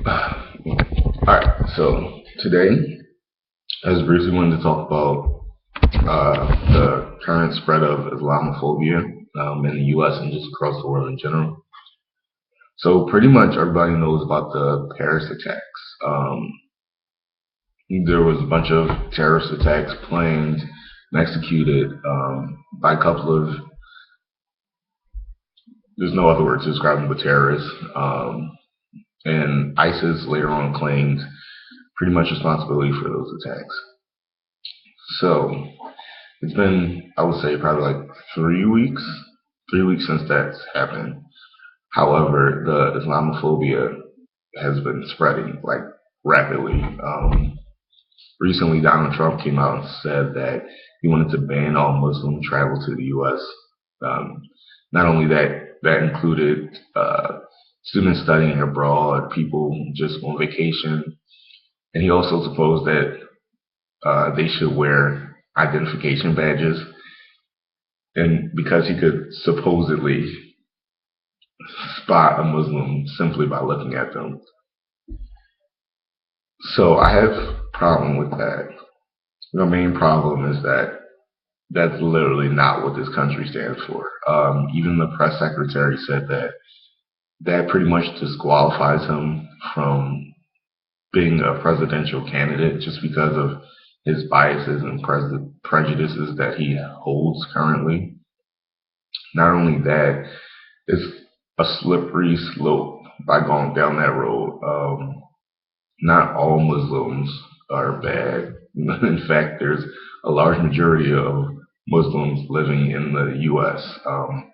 Alright, so today I just briefly wanted to talk about the current spread of Islamophobia in the US and just across the world in general. So pretty much everybody knows about the Paris attacks. There was a bunch of terrorist attacks planned and executed by a couple of, there's no other word to describe them but terrorists. And ISIS later on claimed pretty much responsibility for those attacks. So it's been, I would say, probably like 3 weeks, 3 weeks since that's happened. However, the Islamophobia has been spreading like rapidly. Recently, Donald Trump came out and said that he wanted to ban all Muslim travel to the U.S. Not only that, that included students studying abroad, people just on vacation, and he also proposed that they should wear identification badges, and because he could supposedly spot a Muslim simply by looking at them. So I have a problem with that. The main problem is that that's literally not what this country stands for. Even the press secretary said that that pretty much disqualifies him from being a presidential candidate just because of his biases and prejudices that he holds currently. Not only that, it's a slippery slope by going down that road. Not all Muslims are bad. In fact, there's a large majority of Muslims living in the U.S. I'm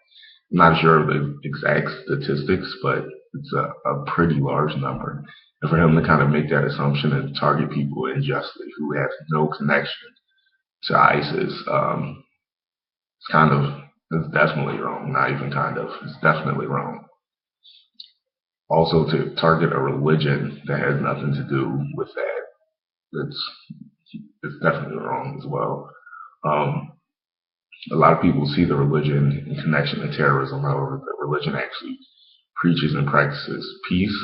not sure of the exact statistics, but it's a pretty large number. And for him to kind of make that assumption and target people unjustly who have no connection to ISIS, it's definitely wrong. Not even kind of, it's definitely wrong. Also, to target a religion that has nothing to do with that, it's definitely wrong as well. A lot of people see the religion in connection to terrorism. However, the religion actually preaches and practices peace.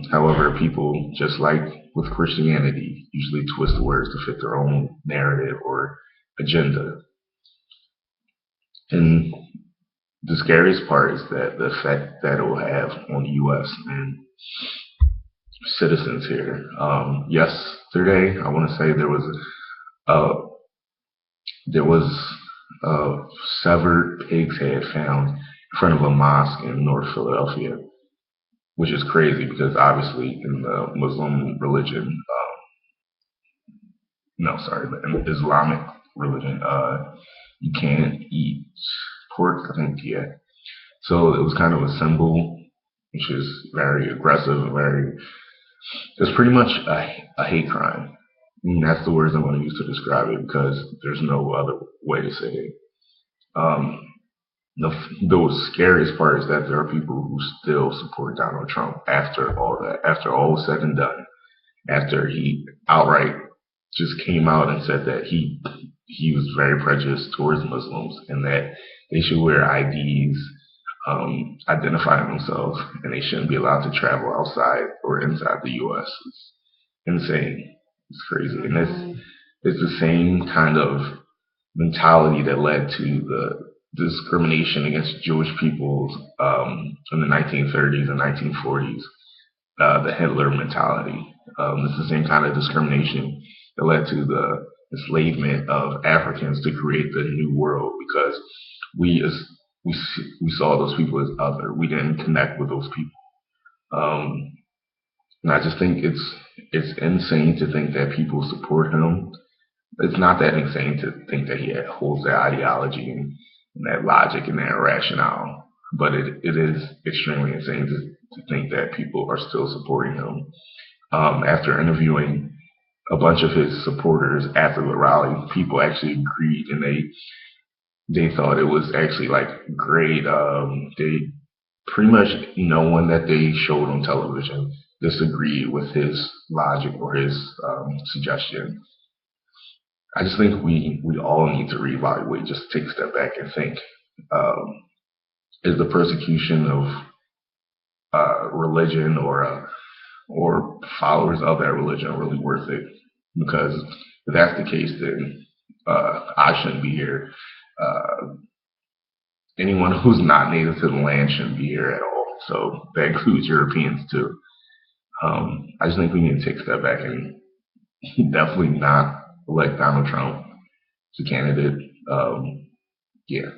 However, people, just like with Christianity, usually twist the words to fit their own narrative or agenda. And the scariest part is that the effect that it will have on the U.S. and citizens here. Yesterday, I want to say there was a severed pig's head found in front of a mosque in North Philadelphia, which is crazy because obviously in the Muslim religion, in the Islamic religion, you can't eat pork, I think, yeah. So it was kind of a symbol, which is very aggressive, it's pretty much a hate crime. And that's the words I'm going to use to describe it because there's no other way to say it. The scariest part is that there are people who still support Donald Trump after all that, after all was said and done, after he outright just came out and said that he was very prejudiced towards Muslims and that they should wear IDs, identify themselves, and they shouldn't be allowed to travel outside or inside the U.S. It's insane. It's crazy. And it's the same kind of mentality that led to the discrimination against Jewish people in the 1930s and 1940s, the Hitler mentality. It's the same kind of discrimination that led to the enslavement of Africans to create the New World because we saw those people as other. We didn't connect with those people. And I just think it's insane to think that people support him. It's not that insane to think that he holds that ideology and that logic and that rationale, but it is extremely insane to think that people are still supporting him. After interviewing a bunch of his supporters after the rally, people actually agreed and they thought it was actually like great. They pretty much no one that they showed on television disagreed with his logic or his suggestion. I just think we all need to reevaluate, just take a step back and think, is the persecution of religion or or followers of that religion are really worth it. Because if that's the case, then I shouldn't be here. Anyone who's not native to the land shouldn't be here at all. So that includes Europeans too. I just think we need to take a step back and definitely not elect Donald Trump as a candidate. Yeah.